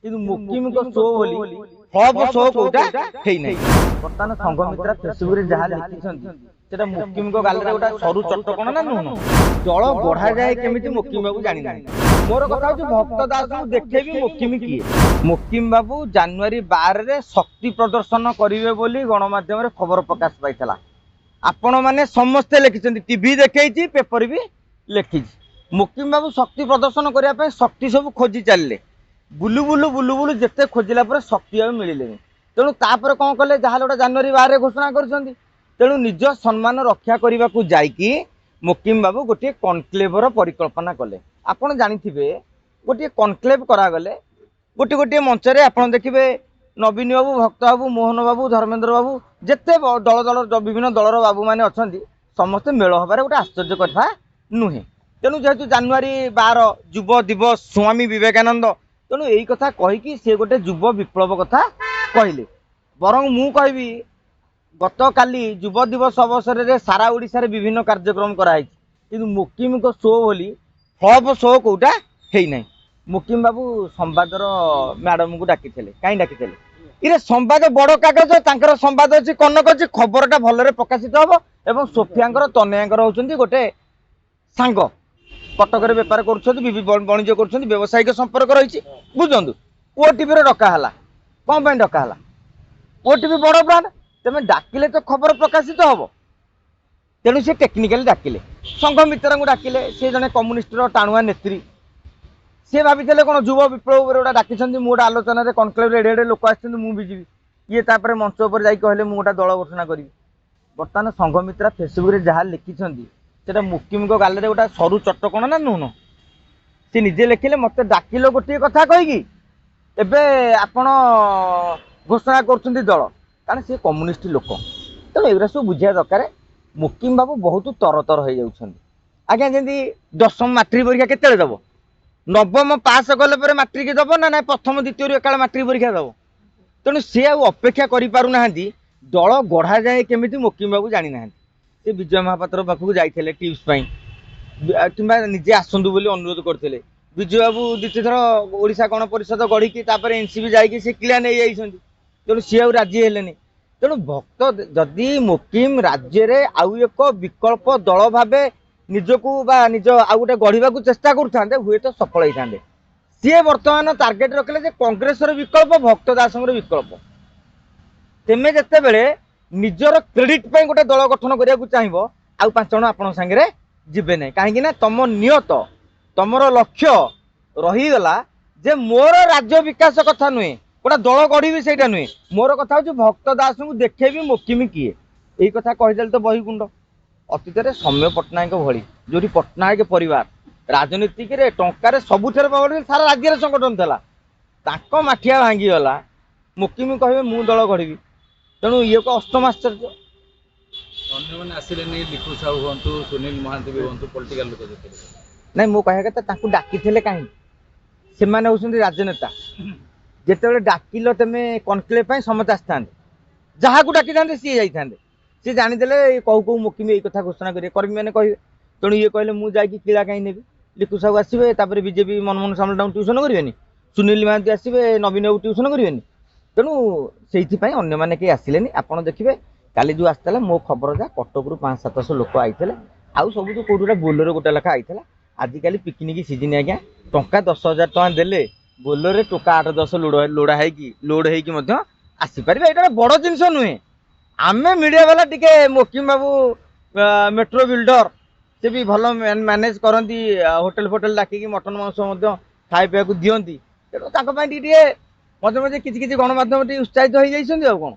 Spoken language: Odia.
କିନ୍ତୁ ମୁକିମଙ୍କ ଶୋ ବୋଲି ଫ୍ଲପ ଶୋ କୋଉଟା ହେଇନାହିଁ। ବର୍ତ୍ତମାନ ସଂଘମିତ୍ରା ଫେସବୁକରେ ଯାହା ଲେଖିଛନ୍ତି ସେଟା ମୁକିମଙ୍କ ଗାଲରେ ଗୋଟେ ସରୁ ଚଟକଣା ନା ନୁହଁ। ଦଳ ବଢାଯାଏ କେମିତି ମୁକିମ ବାବୁ ଜାଣିନାହାନ୍ତି। ମୋର କଥା ହଉଛି ଭକ୍ତ ଦାସଙ୍କୁ ଦେଖେଇବି ମୁକିମ କିଏ। ମୁକିମ ବାବୁ ଜାନୁଆରୀ 12ରେ ଶକ୍ତି ପ୍ରଦର୍ଶନ କରିବେ ବୋଲି ଗଣମାଧ୍ୟମରେ ଖବର ପ୍ରକାଶ ପାଇଥିଲା। ଆପଣ ମାନେ ସମସ୍ତେ ଲେଖିଛନ୍ତି, ଟିଭି ଦେଖେଇଛି, ପେପର ବି ଲେଖିଛି। ମୁକିମ ବାବୁ ଶକ୍ତି ପ୍ରଦର୍ଶନ କରିବା ପାଇଁ ଶକ୍ତି ସବୁ ଖୋଜି ଚାଲିଲେ। ବୁଲୁ ବୁଲୁ ବୁଲୁ ବୁଲୁ ଯେତେ ଖୋଜିଲା ପରେ ଶକ୍ତି ଆଉ ମିଳିଲେନି। ତେଣୁ ତାପରେ କ'ଣ କଲେ, ଯାହା ଗୋଟେ ଜାନୁଆରୀ 12ରେ ଘୋଷଣା କରିଛନ୍ତି। ତେଣୁ ନିଜ ସମ୍ମାନ ରକ୍ଷା କରିବାକୁ ଯାଇକି ମୁକିମ ବାବୁ ଗୋଟିଏ କନକ୍ଲେଭର ପରିକଳ୍ପନା କଲେ। ଆପଣ ଜାଣିଥିବେ, ଗୋଟିଏ କନକ୍ଲେଭ କରାଗଲେ ଗୋଟିଏ ଗୋଟିଏ ମଞ୍ଚରେ ଆପଣ ଦେଖିବେ ନବୀନ ବାବୁ, ଭକ୍ତ ବାବୁ, ମୋହନ ବାବୁ, ଧର୍ମେନ୍ଦ୍ର ବାବୁ, ଯେତେ ଦଳ ବିଭିନ୍ନ ଦଳର ବାବୁ ମାନେ ଅଛନ୍ତି ସମସ୍ତେ ମେଳ ହେବାରେ ଗୋଟେ ଆଶ୍ଚର୍ଯ୍ୟ କଥା ନୁହେଁ। ତେଣୁ ଯେହେତୁ ଜାନୁଆରୀ 12 ଯୁବ ଦିବସ, ସ୍ୱାମୀ ବିବେକାନନ୍ଦ, ତେଣୁ ଏଇ କଥା କହିକି ସେ ଗୋଟେ ଯୁବ ବିପ୍ଳବ କଥା କହିଲେ। ବରଂ ମୁଁ କହିବି, ଗତକାଲି ଯୁବ ଦିବସ ଅବସରରେ ସାରା ଓଡ଼ିଶାରେ ବିଭିନ୍ନ କାର୍ଯ୍ୟକ୍ରମ କରାଯାଇଛି, କିନ୍ତୁ ମୁକିମଙ୍କ ଶୋ ବୋଲି ଫ୍ଲପ ଶୋ କୋଉଟା ହେଇନାହିଁ। ମୁକିମ ବାବୁ ସମ୍ବାଦର ମ୍ୟାଡମଙ୍କୁ ଡାକିଥିଲେ। କାହିଁ ଡାକିଥିଲେ? ଇରେ ସମ୍ବାଦ ବଡ଼ କାଗଜ, ତାଙ୍କର ସମ୍ବାଦ ଅଛି, କନକ ଅଛି, ଖବରଟା ଭଲରେ ପ୍ରକାଶିତ ହେବ। ଏବଂ ସୋଫିଆଙ୍କର ତନୟାଙ୍କର ହେଉଛନ୍ତି ଗୋଟେ ସାଙ୍ଗ, କଟକରେ ବେପାର କରୁଛନ୍ତି, ବାଣିଜ୍ୟ କରୁଛନ୍ତି, ବ୍ୟବସାୟିକ ସମ୍ପର୍କ ରହିଛି। ବୁଝନ୍ତୁ, ଓଟିଭିରେ ଡକା ହେଲା। କ'ଣ ପାଇଁ ଡକା ହେଲା? ଓଟିଭି ବଡ଼ ବ୍ରାଣ୍ଡ, ତେମେ ଡାକିଲେ ତ ଖବର ପ୍ରକାଶିତ ହେବ। ତେଣୁ ସେ ଟେକ୍ନିକାଲି ଡାକିଲେ, ସଂଘମିତ୍ରାଙ୍କୁ ଡାକିଲେ। ସେ ଜଣେ କମ୍ୟୁନିଷ୍ଟର ଟାଣୁଆ ନେତ୍ରୀ। ସେ ଭାବିଥିଲେ କ'ଣ ଯୁବ ବିପ୍ଳବ ଉପରେ ଗୋଟେ ଡାକିଛନ୍ତି, ମୁଁ ଗୋଟେ ଆଲୋଚନାରେ କନକ୍ଲେଭରେ ଏଡ଼େ ଏଡ଼େ ଲୋକ ଆସିଛନ୍ତି, ମୁଁ ବି ଯିବି। ଇଏ ତାପରେ ମଞ୍ଚ ଉପରେ ଯାଇକି କହିଲେ ମୁଁ ଗୋଟେ ଦଳ ଘୋଷଣା କରିବି। ବର୍ତ୍ତମାନ ସଂଘମିତ୍ରା ଫେସବୁକରେ ଯାହା ଲେଖିଛନ୍ତି ସେଟା ମୁକିମଙ୍କ ଗାଲରେ ଗୋଟେ ସରୁ ଚଟକଣା ନା ନୁହଁ। ସେ ନିଜେ ଲେଖିଲେ, ମତେ ଡାକିଲ ଗୋଟିଏ କଥା କହିକି, ଏବେ ଆପଣ ଘୋଷଣା କରୁଛନ୍ତି ଦଳ, କାରଣ ସେ କମ୍ୟୁନିଷ୍ଟ ଲୋକ। ତେଣୁ ଏଗୁଡ଼ା ସବୁ ବୁଝିବା ଦରକାର। ମୁକିମ ବାବୁ ବହୁତ ତରତର ହେଇଯାଉଛନ୍ତି। ଆଜ୍ଞା, ଯେମିତି ଦଶମ ମାଟ୍ରିକ ପରୀକ୍ଷା କେତେବେଳେ ଦେବ? ନବମ ପାସ୍ କଲେ ପରେ ମାଟ୍ରିକ ଦେବ ନା ନାଇଁ ପ୍ରଥମ ଦ୍ୱିତୀୟରୁ ଏକାବେଳେ ମାଟ୍ରିକ ପରୀକ୍ଷା ଦେବ? ତେଣୁ ସେ ଆଉ ଅପେକ୍ଷା କରିପାରୁନାହାନ୍ତି। ଦଳ ଗଢ଼ାଯାଏ କେମିତି ମୁକିମ ବାବୁ ଜାଣିନାହାନ୍ତି। ସେ ବିଜୟ ମହାପାତ୍ର ପାଖକୁ ଯାଇଥିଲେ ଟିପ୍ସ ପାଇଁ, କିମ୍ବା ନିଜେ ଆସନ୍ତୁ ବୋଲି ଅନୁରୋଧ କରିଥିଲେ। ବିଜୟ ବାବୁ ଦ୍ୱିତୀୟ ଥର ଓଡ଼ିଶା ଗଣପରିଷଦ ଗଢ଼ିକି ତାପରେ ଏନସିପି ଯାଇକି ସେ କ୍ଲିୟର ନେଇଯାଇଛନ୍ତି। ତେଣୁ ସିଏ ଆଉ ରାଜି ହେଲେନି। ତେଣୁ ଭକ୍ତ ଯଦି ମୁକିମ ରାଜ୍ୟରେ ଆଉ ଏକ ବିକଳ୍ପ ଦଳ ଭାବେ ନିଜକୁ ବା ନିଜ ଆଉ ଗୋଟେ ଗଢ଼ିବାକୁ ଚେଷ୍ଟା କରୁଥାନ୍ତେ, ହୁଏତ ସଫଳ ହେଇଥାନ୍ତେ। ସିଏ ବର୍ତ୍ତମାନ ଟାର୍ଗେଟ ରଖିଲେ ଯେ କଂଗ୍ରେସର ବିକଳ୍ପ, ଭକ୍ତ ଦାସଙ୍କର ବିକଳ୍ପ। ତେମେ ଯେତେବେଳେ ନିଜର କ୍ରେଡିଟ ପାଇଁ ଗୋଟେ ଦଳ ଗଠନ କରିବାକୁ ଚାହିଁବ, ଆଉ 5 ଜଣ ଆପଣଙ୍କ ସାଙ୍ଗରେ ଯିବେ ନାହିଁ। କାହିଁକି ନା ତମ ନିୟତ, ତମର ଲକ୍ଷ୍ୟ ରହିଗଲା ଯେ ମୋର ରାଜ୍ୟ ବିକାଶ କଥା ନୁହେଁ, ଗୋଟେ ଦଳ ଗଢ଼ିବି ସେଇଟା ନୁହେଁ। ମୋର କଥା ହଉଛି ଭକ୍ତ ଦାସଙ୍କୁ ଦେଖେଇବି ମୁକିମ କିଏ। ଏଇ କଥା କହିଦେଲେ ତ ବହିଗୁଣ୍ଡ। ଅତୀତରେ ସୌମ୍ୟ ପଟ୍ଟନାୟକ ଭଳି, ଯୋଉଠି ପଟ୍ଟନାୟକ ପରିବାର ରାଜନୀତିରେ ଟଙ୍କାରେ ସବୁଥିରେ ସାରା ରାଜ୍ୟରେ ସଂଗଠନ ଥିଲା, ତାଙ୍କ ମାଠିଆ ଭାଙ୍ଗିଗଲା। ମୁକିମ କହିବେ ମୁଁ ଦଳ ଗଢ଼ିବି। ତେଣୁ ଇଏ ଏକ ଅଷ୍ଟମ ଆଶ୍ଚର୍ଯ୍ୟ। ଅନ୍ୟମାନେ ଆସିଲେନି, ଲିପୁ ସାହୁ ହୁଅନ୍ତୁ, ସୁନୀଲ ମହାନ୍ତି ବି ହୁଅନ୍ତୁ, ପଲିଟିକାଲ ଲୋକ ଯେତେବେଳେ। ନାଇଁ, ମୋ କହିବା କଥା ତାଙ୍କୁ ଡାକିଥିଲେ କାହିଁକି? ସେମାନେ ହେଉଛନ୍ତି ରାଜନେତା। ଯେତେବେଳେ ଡାକିଲ ତେମେ କନକ୍ଲେଭ ପାଇଁ, ସମସ୍ତେ ଆସିଥାନ୍ତେ। ଯାହାକୁ ଡାକିଥାନ୍ତେ ସିଏ ଯାଇଥାନ୍ତେ। ସିଏ ଜାଣିଦେଲେ କହୁ କହୁ ମୁକିମ ଏଇ କଥା ଘୋଷଣା କରିବେ, କର୍ମୀମାନେ କହିବେ। ତେଣୁ ଇଏ କହିଲେ ମୁଁ ଯାଇକି କିଳା କାହିଁ ନେବି? ଲିପୁ ସାହୁ ଆସିବେ, ତାପରେ ବିଜେପି ମନମୋହନ ସାମଲ ତାଙ୍କୁ ଟ୍ୟୁସନ କରିବେନି? ସୁନୀଲ ମହାନ୍ତି ଆସିବେ, ନବୀନ ବାବୁ ଟ୍ୟୁସନ କରିବେନି? ତେଣୁ ସେଇଥିପାଇଁ ଅନ୍ୟମାନେ କେହି ଆସିଲେନି। ଆପଣ ଦେଖିବେ କାଲି ଯେଉଁ ଆସିଥିଲା, ମୋ ଖବର ଯାହା କଟକରୁ 500-700 ଲୋକ ଆଇଥିଲେ। ଆଉ ସବୁ ତ କୋଉଠି ଗୋଟେ ବୋଲେରୋ ଗୋଟେ ଲେଖା ଆଇଥିଲା। ଆଜିକାଲି ପିକନିକ ସିଜିନ ଆଜ୍ଞା, ଟଙ୍କା 10,000 ଟଙ୍କା ଦେଲେ ବୋଲେରୋରେ ଟୋକା 8-10 ଲୋଡ ହେଇକି ମଧ୍ୟ ଆସିପାରିବେ। ଏଇଟା ବଡ଼ ଜିନିଷ ନୁହେଁ। ଆମେ ମିଡ଼ିଆ ବାଲା ଟିକେ ମୁକିମ ବାବୁ ମେଟ୍ରୋ ବିଲ୍ଡର, ସେ ବି ଭଲ ମ୍ୟାନେଜ କରନ୍ତି, ହୋଟେଲ ଫୋଟେଲ ଡାକିକି ମଟନ ମାଂସ ମଧ୍ୟ ଖାଇ ପିଇବାକୁ ଦିଅନ୍ତି। ତେଣୁ ତାଙ୍କ ପାଇଁ ଟିକେ ମଝେ ମଝେ କିଛି ଗଣମାଧ୍ୟମ ଟିକେ ଉତ୍ସାହିତ ହେଇଯାଇଛନ୍ତି। ଆଉ କ'ଣ?